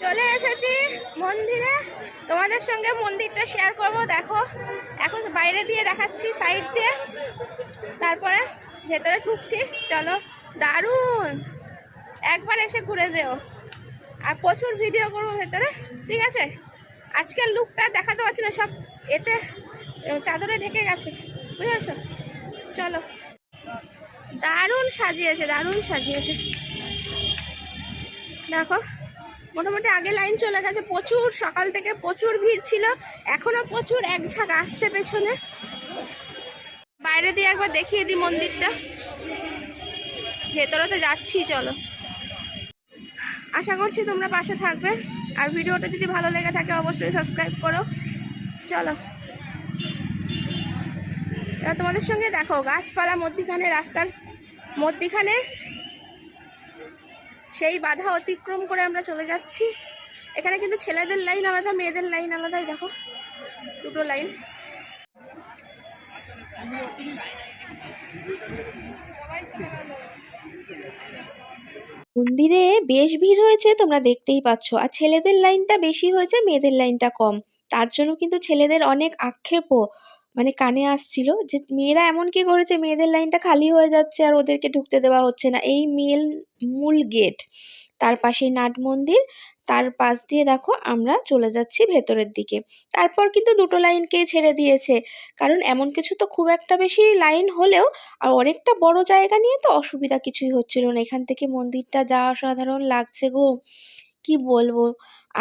চলে এসেছি মন্দিরে, তোমাদের সঙ্গে মন্দিরটা শেয়ার করব। দেখো এখন বাইরে দিয়ে দেখাচ্ছি, সাইড দিয়ে, তারপরে ভেতরে ঢুকছি। চলো, দারুণ, একবার এসে ঘুরে যেও। আর প্রচুর ভিডিও করবো ভেতরে, ঠিক আছে? আজকের লুকটা দেখাতে পারছি না, সব এতে চাদরে ঢেকে গেছে, বুঝেছো? চলো, দারুণ সাজিয়েছে, দারুণ সাজিয়েছে। দেখো মোটামুটি আগে লাইন চলে গেছে, প্রচুর সকাল থেকে প্রচুর ভিড় ছিল, এখনো প্রচুর, এক ঝাঁক আসছে পেছনে। বাইরে দিয়ে একবার দেখিয়ে দিই মন্দিরটা, ভেতরেতে যাচ্ছি। চলো, আশা করছি তোমরা পাশে থাকবে, আর ভিডিওটা যদি ভালো লেগে থাকে অবশ্যই সাবস্ক্রাইব করো। চলো, এবার তোমাদের সঙ্গে দেখো গাছপালা মধ্যিখানে, রাস্তার মধ্যিখানে সেই বাধা অতিক্রম করে আমরা চলে যাচ্ছি। এখানে কিন্তু ছেলেদের লাইন আলাদা, মেয়েদের লাইন আলাদাই, দেখো দুটো লাইন। মন্দিরে বেশ ভিড় হয়েছে, তোমরা দেখতেই পাচ্ছ। আর ছেলেদের লাইনটা বেশি হয়েছে, মেয়েদের লাইনটা কম। তার জন্য কিন্তু ছেলেদের অনেক আক্ষেপও মানে কানে আসছিল যে মেয়েরা এমন কি করেছে, মেয়েদের লাইনটা খালি হয়ে যাচ্ছে আর ওদেরকে ঢুকতে দেওয়া হচ্ছে না। এই মূল গেট, তার পাশেই নাট মন্দির, তার পাশ দিয়ে দেখো আমরা চলে যাচ্ছি ভেতরের দিকে। তারপর কিন্তু দুটো লাইনকেই ছেড়ে দিয়েছে, কারণ এমন কিছু তো খুব একটা বেশি লাইন হলেও আর অনেকটা বড় জায়গা নিয়ে তো অসুবিধা কিছুই হচ্ছিল না। এখান থেকে মন্দিরটা যা অসাধারণ লাগছে গো, কি বলবো।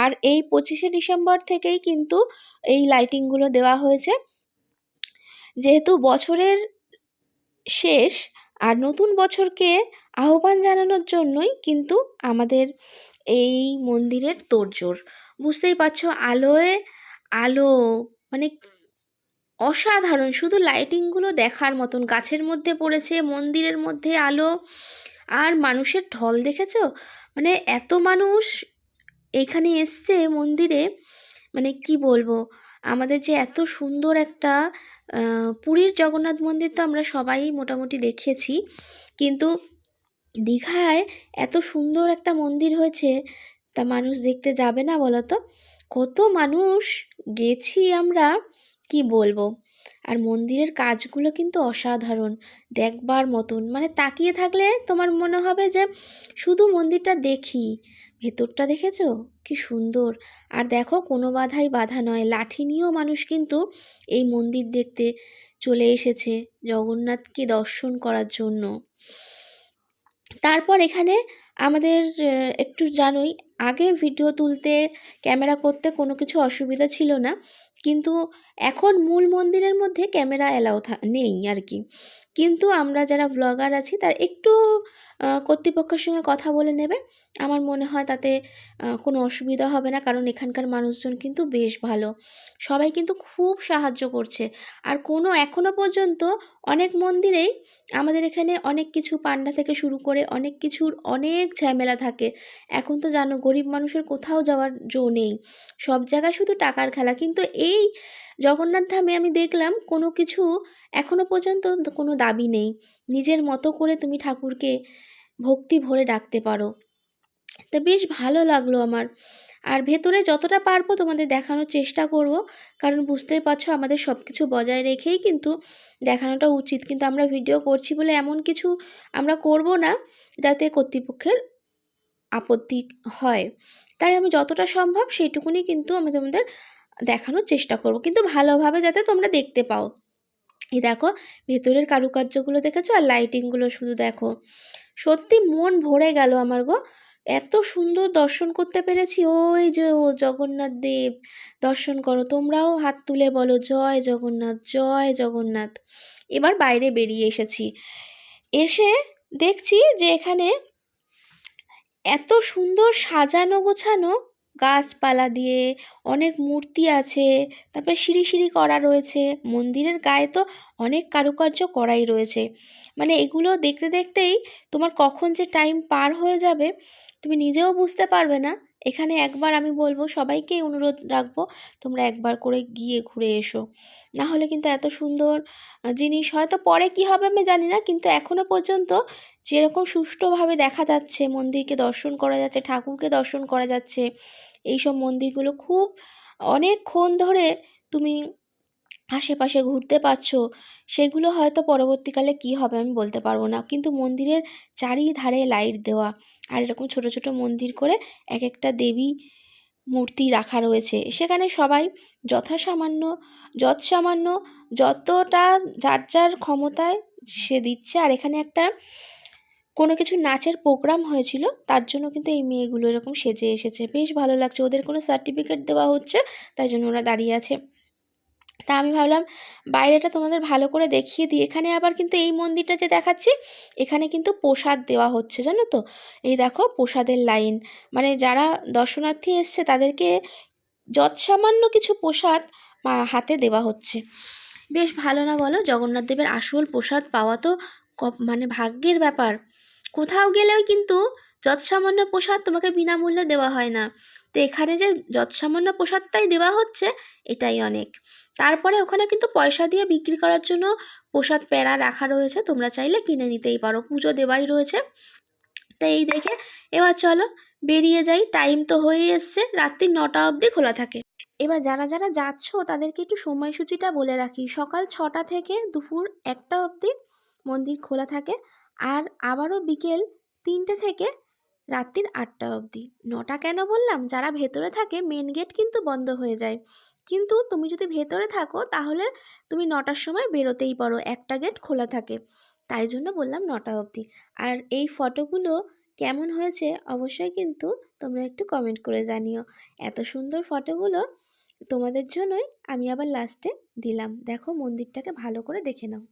আর এই 25শে ডিসেম্বর থেকেই কিন্তু এই লাইটিংগুলো দেওয়া হয়েছে, যেহেতু বছরের শেষ আর নতুন বছরকে আহ্বান জানানোর জন্যই কিন্তু আমাদের এই মন্দিরের তোড়জোড়। বুঝতেই পারছো, আলোয় আলো, মানে অসাধারণ। শুধু লাইটিংগুলো দেখার মতন, গাছের মধ্যে পড়েছে, মন্দিরের মধ্যে আলো, আর মানুষের ঢল দেখেছো? মানে এত মানুষ এইখানে এসছে মন্দিরে, মানে কি বলবো। আমাদের যে এত সুন্দর একটা পুরীর জগন্নাথ মন্দির তো আমরা সবাই মোটামুটি দেখেছি, কিন্তু দীঘায় এত সুন্দর একটা মন্দির হয়েছে, তা মানুষ দেখতে যাবে না বলো তো? কত মানুষ গেছি আমরা, কি বলবো। আর মন্দিরের কাজগুলো কিন্তু অসাধারণ, দেখবার মতন। মানে তাকিয়ে থাকলে তোমার মনে হবে যে শুধু মন্দিরটা দেখি। ভেতরটা দেখেছো কি সুন্দর। আর দেখো কোনো বাধা নয়, লাঠি নিয়েও মানুষ কিন্তু এই মন্দির দেখতে চলে এসেছে, জগন্নাথকে দর্শন করার জন্য। তারপর এখানে আমাদের একটু জানোই, আগে ভিডিও তুলতে, ক্যামেরা করতে কোনো কিছু অসুবিধা ছিল না, কিন্তু এখন মূল মন্দিরের মধ্যে ক্যামেরা অ্যালাউ নেই আর কি। কিন্তু আমরা যারা ব্লগার আছি তার একটু কর্তৃপক্ষের সঙ্গে কথা বলে নেবে, আমার মনে হয় তাতে কোনো অসুবিধা হবে না, কারণ এখানকার মানুষজন কিন্তু বেশ ভালো, সবাই কিন্তু খুব সাহায্য করছে। আর এখনও পর্যন্ত অনেক মন্দিরেই আমাদের এখানে অনেক কিছু পান্ডা থেকে শুরু করে অনেক কিছুর অনেক ঝামেলা থাকে। এখন তো জানো গরিব মানুষের কোথাও যাওয়ার জো নেই, সব জায়গায় শুধু টাকার খেলা। কিন্তু এই জগন্নাথ ধামে আমি দেখলাম কোনো কিছু এখনো পর্যন্ত কোনো দাবি নেই, নিজের মতো করে তুমি ঠাকুরকে ভক্তি ভরে ডাকতে পারো। তা বেশ ভালো লাগলো আমার। আর ভেতরে যতটা পারবো তোমাদের দেখানোর চেষ্টা করব, কারণ বুঝতেই পারছো আমাদের সব কিছু বজায় রেখেই কিন্তু দেখানোটা উচিত। কিন্তু আমরা ভিডিও করছি বলে এমন কিছু আমরা করব না যাতে কর্তৃপক্ষের আপত্তি হয়। তাই আমি যতটা সম্ভব সেইটুকুনি কিন্তু আমি তোমাদের দেখানোর চেষ্টা করব, কিন্তু ভালোভাবে যাতে তোমরা দেখতে পাও। এই দেখো ভেতরের কারুকার্যগুলো দেখেছো, আর লাইটিংগুলো শুধু দেখো, সত্যি মন ভরে গেল আমার গো। এত সুন্দর দর্শন করতে পেরেছি। ওই যে ও জগন্নাথ দেব, দর্শন করো তোমরাও, হাত তুলে বলো জয় জগন্নাথ, জয় জগন্নাথ। এবার বাইরে বেরিয়ে এসেছি, এসে দেখছি যে এখানে এত সুন্দর সাজানো গোছানো, গাছপালা দিয়ে অনেক মূর্তি আছে, তারপরে সিঁড়ি সিঁড়ি করা রয়েছে, মন্দিরের গায়ে তো অনেক কারুকার্য করাই রয়েছে। মানে এগুলো দেখতে দেখতেই তোমার কখন যে টাইম পার হয়ে যাবে তুমি নিজেও বুঝতে পারবে না। এখানে একবার আমি বলবো, সবাইকেই অনুরোধ রাখবো, তোমরা একবার করে গিয়ে ঘুরে এসো, না হলে কিন্তু এত সুন্দর জিনিস হয়তো পরে কি হবে আমি জানি না, কিন্তু এখনো পর্যন্ত যেরকম সুষ্ঠুভাবে দেখা যাচ্ছে, মন্দিরকে দর্শন করা যাচ্ছে, ঠাকুরকে দর্শন করা যাচ্ছে, এইসব মন্দিরগুলো খুব অনেকক্ষণ ধরে তুমি আশেপাশে ঘুরতে পারছো, সেগুলো হয়তো পরবর্তীকালে কী হবে আমি বলতে পারবো না। কিন্তু মন্দিরের চারিধারে লাইট দেওয়া, আর এরকম ছোট ছোট মন্দির করে এক একটা দেবী মূর্তি রাখা রয়েছে। সেখানে সবাই যৎসামান্য যতটা যার যার ক্ষমতায় সে দিচ্ছে। আর এখানে একটা কোনো কিছু নাচের প্রোগ্রাম হয়েছিল, তার জন্য কিন্তু এই মেয়েগুলো এরকম সেজে এসেছে। বেশ ভালো লাগছে, ওদের কোনো সার্টিফিকেট দেওয়া হচ্ছে, তাই জন্য ওরা দাঁড়িয়ে আছে। তা আমি ভাবলাম বাইরেটা তোমাদের ভালো করে দেখিয়ে দিই। এখানে আবার কিন্তু এই মন্দিরটা যে দেখাচ্ছি, এখানে কিন্তু প্রসাদ দেওয়া হচ্ছে, জানো তো। এই দেখো প্রসাদের লাইন, মানে যারা দর্শনার্থী এসছে তাদেরকে যৎসামান্য কিছু প্রসাদ হাতে দেওয়া হচ্ছে। বেশ ভালো না বলো? জগন্নাথ দেবের আসল প্রসাদ পাওয়া তো মানে ভাগ্যের ব্যাপার। কোথাও গেলেও কিন্তু যৎসামান্য প্রসাদ তোমাকে বিনামূল্যে দেওয়া হয় না। তো এখানে যে যৎসামান্য প্রসাদটাই দেওয়া হচ্ছে, এটাই অনেক। তারপরে ওখানে কিন্তু পয়সা দিয়ে বিক্রি করার জন্য প্রসাদ প্যাড়া রাখা রয়েছে, তোমরা চাইলে কিনে নিতেই পারো, পুজো দেওয়াই রয়েছে। তো এই দেখে এবার চলো বেরিয়ে যাই, টাইম তো হয়ে এসছে, রাত্রি 9টা অবধি খোলা থাকে। এবার যারা যারা যাচ্ছ তাদেরকে একটু সময়সূচিটা বলে রাখি। সকাল 6টা থেকে দুপুর 1টা অবধি মন্দির খোলা থাকে, আর আবারও বিকেল 3টে থেকে রাত্রির 8টা অবধি। 9টা কেন বললাম? যারা ভেতরে থাকে মেন গেট কিন্তু বন্ধ হয়ে যায়, কিন্তু তুমি যদি ভেতরে থাকো তাহলে তুমি 9টার সময় বেরোতেই পারো, একটা গেট খোলা থাকে, তাই জন্য বললাম 9টা অবধি। আর এই ফটোগুলো কেমন হয়েছে অবশ্যই কিন্তু তোমরা একটু কমেন্ট করে জানিও। এত সুন্দর ফটোগুলো তোমাদের জন্যই আমি আবার লাস্টে দিলাম। দেখো মন্দিরটাকে ভালো করে দেখে নাও।